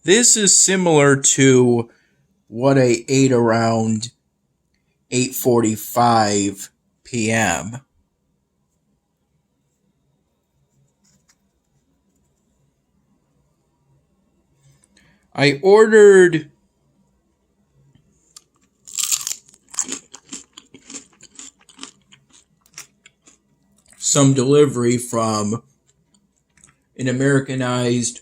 This is similar to what I ate around 8:45 p.m. I ordered some delivery from an Americanized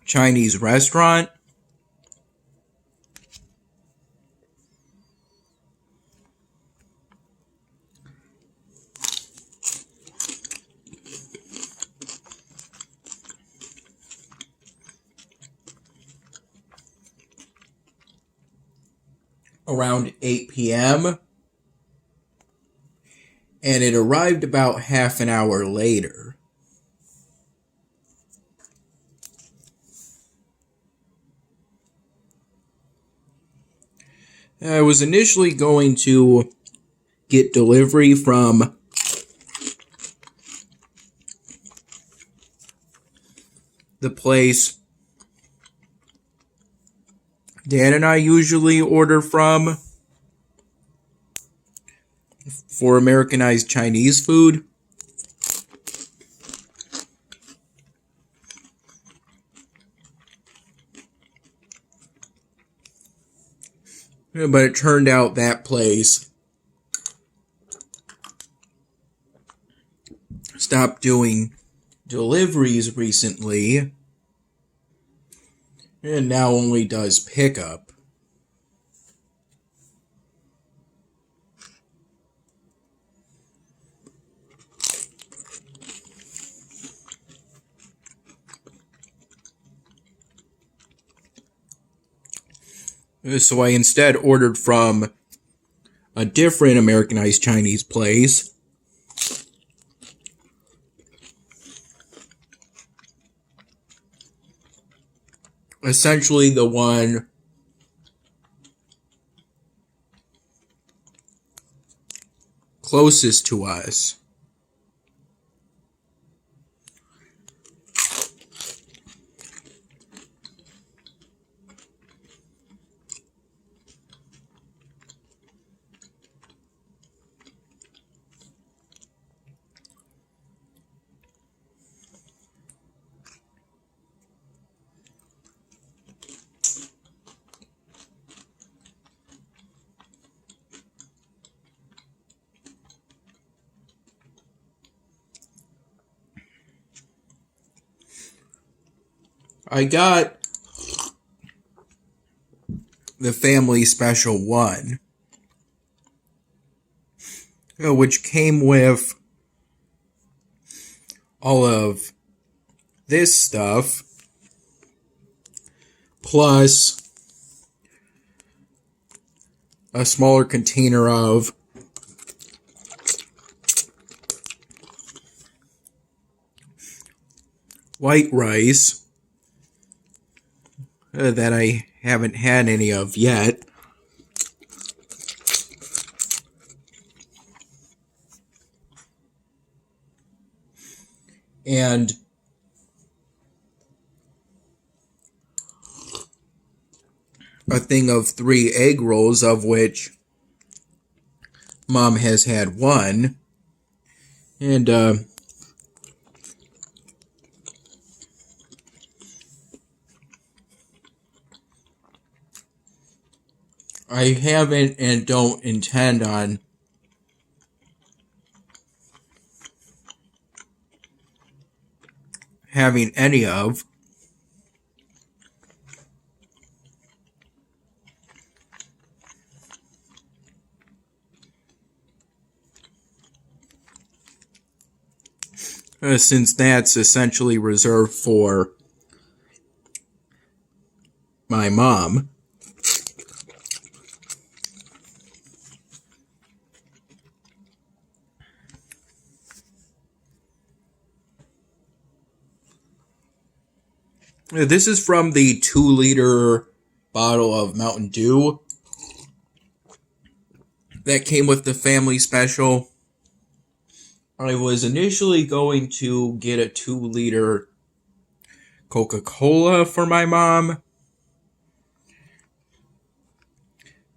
Chinese restaurant. Around 8 p.m. and it arrived about half an hour later. I was initially going to get delivery from the place Dan and I usually order from for Americanized Chinese food. But it turned out that place stopped doing deliveries recently and now only does pickup. So I instead ordered from a different Americanized Chinese place. Essentially the one closest to us. I got the family special one, which came with all of this stuff, plus a smaller container of white rice that I haven't had any of yet. And a thing of 3 egg rolls, of which Mom has had one. And I haven't and don't intend on having any of. Since that's essentially reserved for my mom. This is from the 2-liter bottle of Mountain Dew that came with the family special. I was initially going to get a 2-liter Coca-Cola for my mom.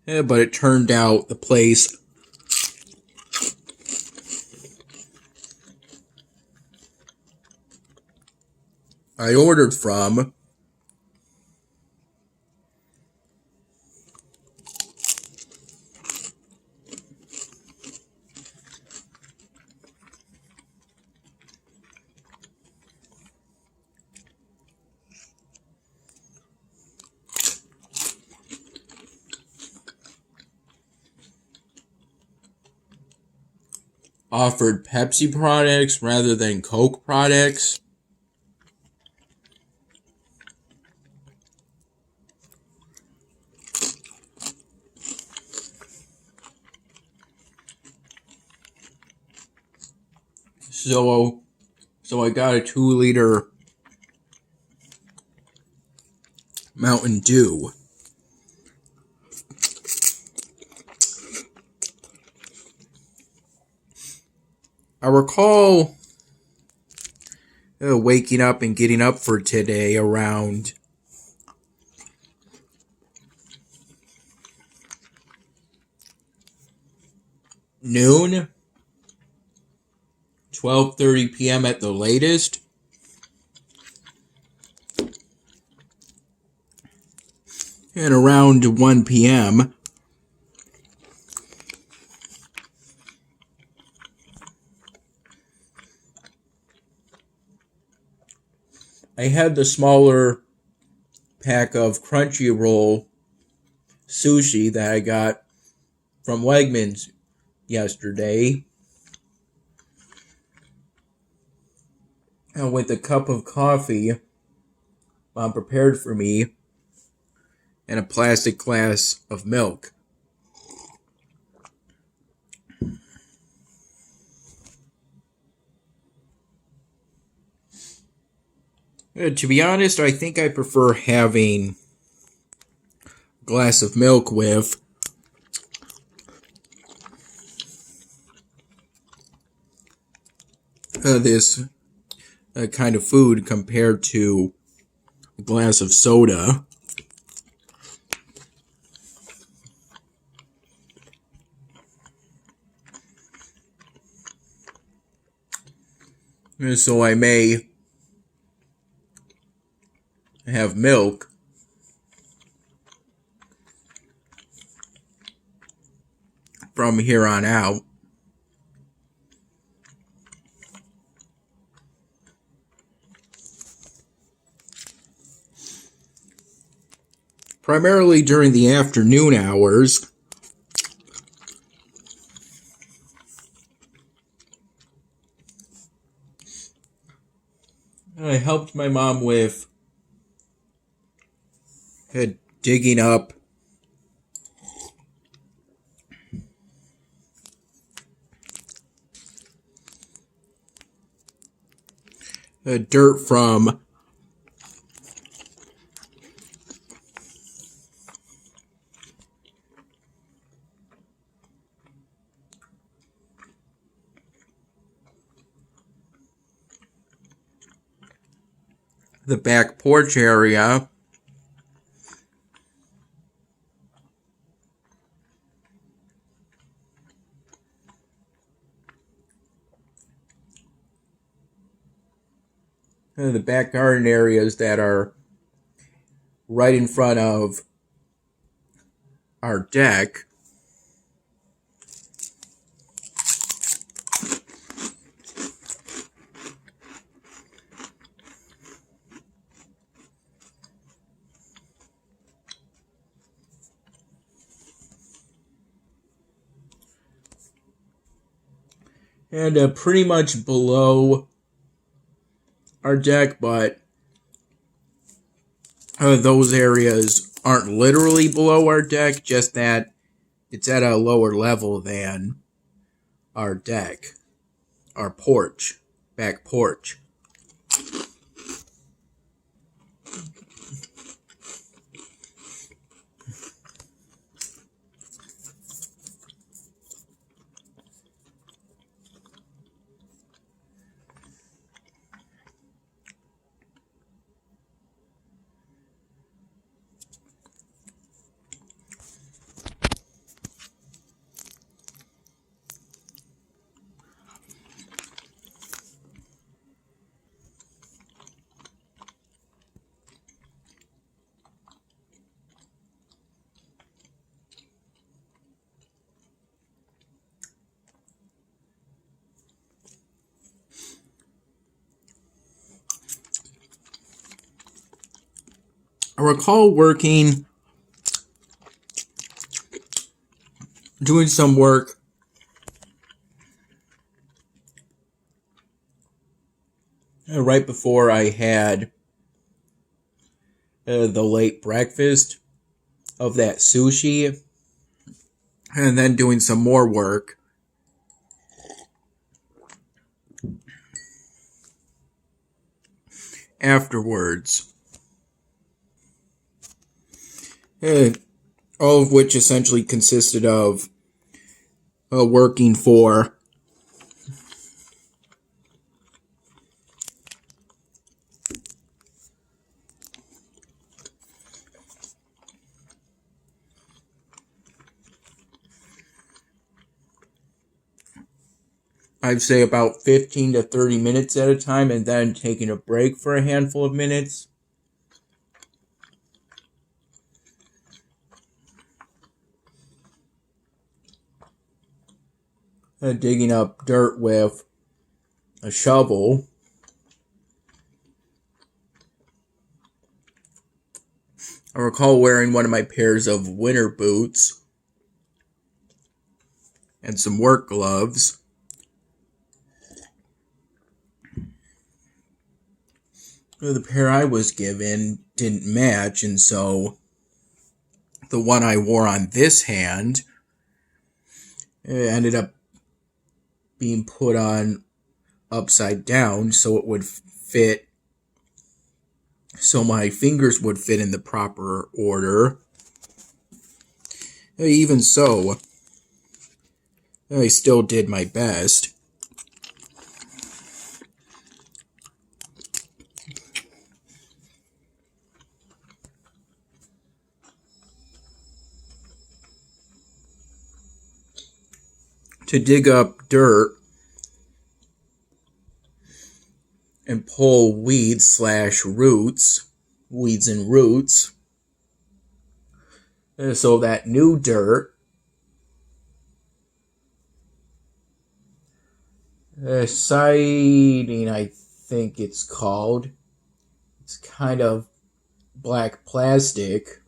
But it turned out the place I ordered from offered Pepsi products rather than Coke products. So I got a 2-liter Mountain Dew. I recall waking up and getting up for today around noon, 12:30 p.m. at the latest. And around 1 p.m., I had the smaller pack of Crunchyroll sushi that I got from Wegmans yesterday, and with a cup of coffee Mom prepared for me and a plastic glass of milk. To be honest, I think I prefer having a glass of milk with this kind of food compared to a glass of soda. So I may have milk from here on out. Primarily during the afternoon hours. I helped my mom with digging up dirt from the back porch area. The back garden areas that are right in front of our deck. And pretty much below our deck, but those areas aren't literally below our deck, just that it's at a lower level than our deck, our porch, back porch. I recall doing some work right before I had the late breakfast of that sushi, and then doing some more work afterwards. All of which essentially consisted of working for I'd say about 15 to 30 minutes at a time, and then taking a break for a handful of minutes. Digging up dirt with a shovel. I recall wearing one of my pairs of winter boots and some work gloves. The pair I was given didn't match, and so the one I wore on this hand ended up being put on upside down so it would fit, so my fingers would fit in the proper order. Even so, I still did my best. To dig up dirt and pull weeds and roots, so that new dirt, siding I think it's called, it's kind of black plastic,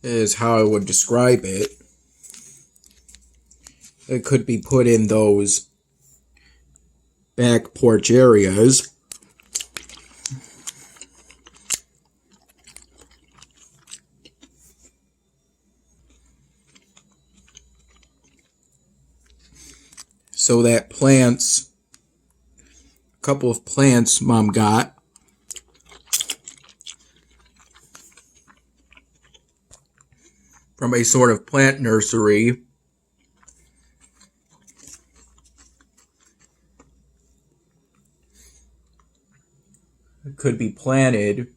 is how I would describe it. It could be put in those back porch areas. So that a couple of plants Mom got, from a sort of plant nursery, could be planted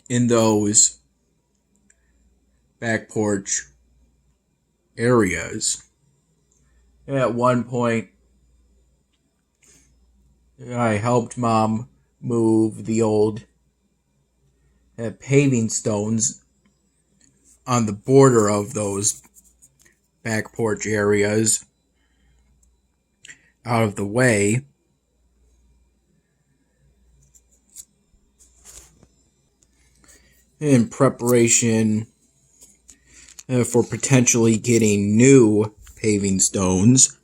in those back porch areas. At one point, I helped Mom move the old paving stones on the border of those back porch areas out of the way. In preparation for potentially getting new paving stones.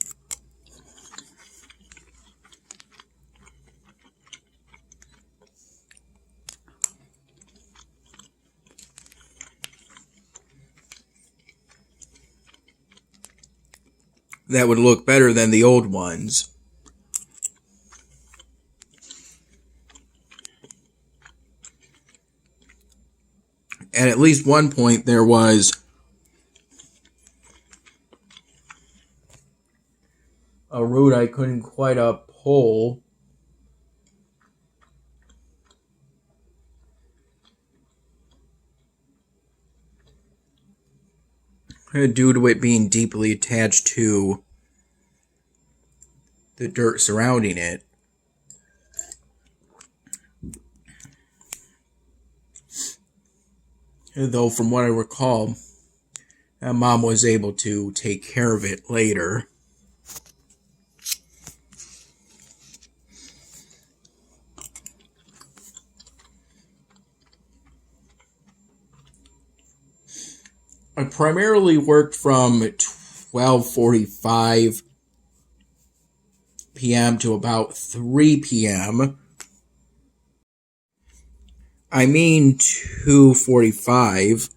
That would look better than the old ones. At least one point there was a root I couldn't quite uppull. due to it being deeply attached to the dirt surrounding it. Though from what I recall, Mom was able to take care of it later. I primarily worked from 12:45 p.m. to about 3 p.m. I mean 2:45.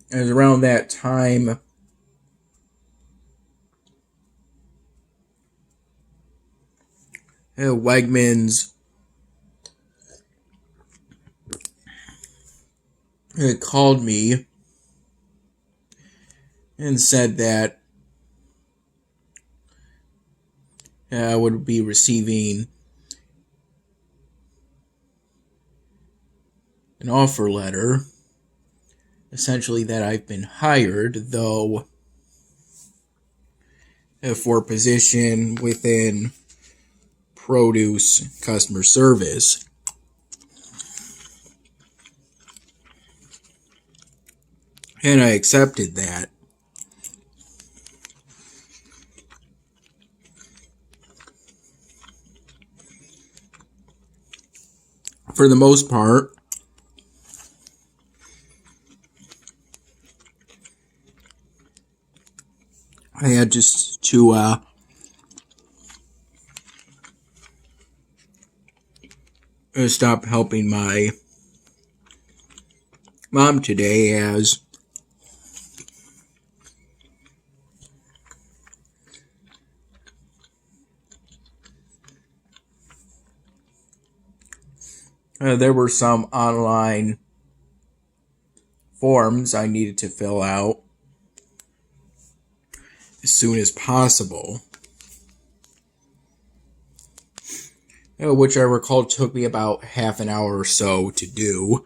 It was around that time Wegmans called me and said that I would be receiving an offer letter, essentially that I've been hired, though for a position within produce customer service. And I accepted that. For the most part, I had just to stop helping my mom today, as there were some online forms I needed to fill out as soon as possible, which I recall took me about half an hour or so to do.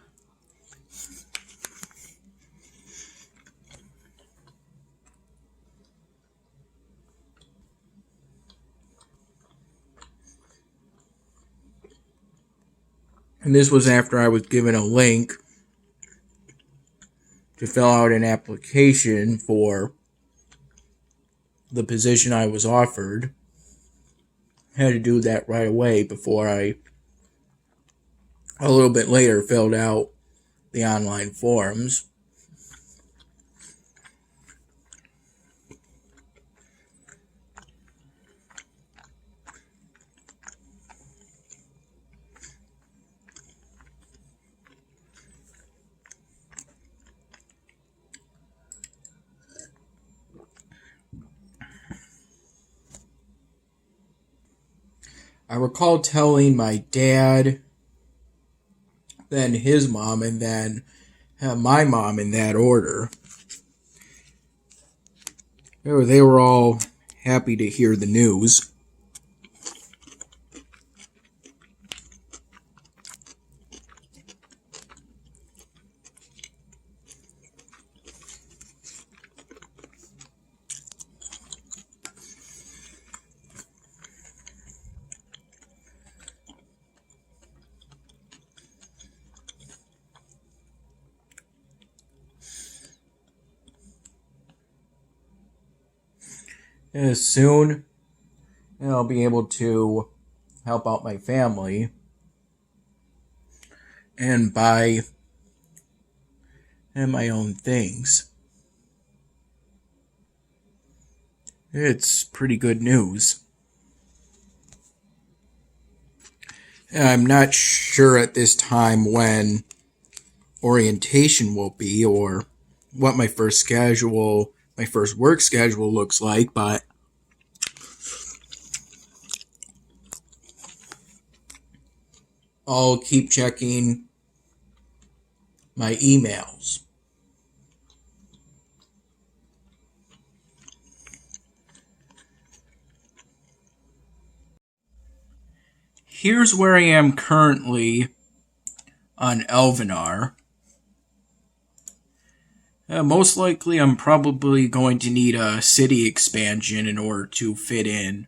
And this was after I was given a link to fill out an application for the position I was offered. I had to do that right away before I, a little bit later, filled out the online forms. I recall telling my dad, then his mom, and then my mom in that order. They were all happy to hear the news. Soon, I'll be able to help out my family and buy my own things. It's pretty good news. I'm not sure at this time when orientation will be or what my first work schedule looks like, but I'll keep checking my emails. here's where I am currently on Elvenar. Most likely I'm probably going to need a city expansion in order to fit in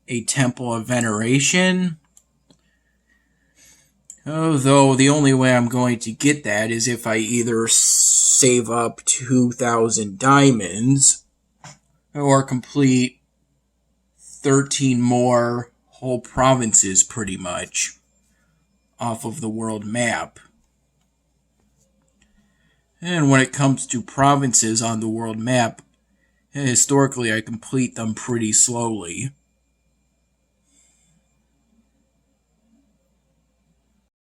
a Temple of Veneration. Though the only way I'm going to get that is if I either save up 2,000 diamonds or complete 13 more whole provinces pretty much off of the world map. And when it comes to provinces on the world map, historically I complete them pretty slowly.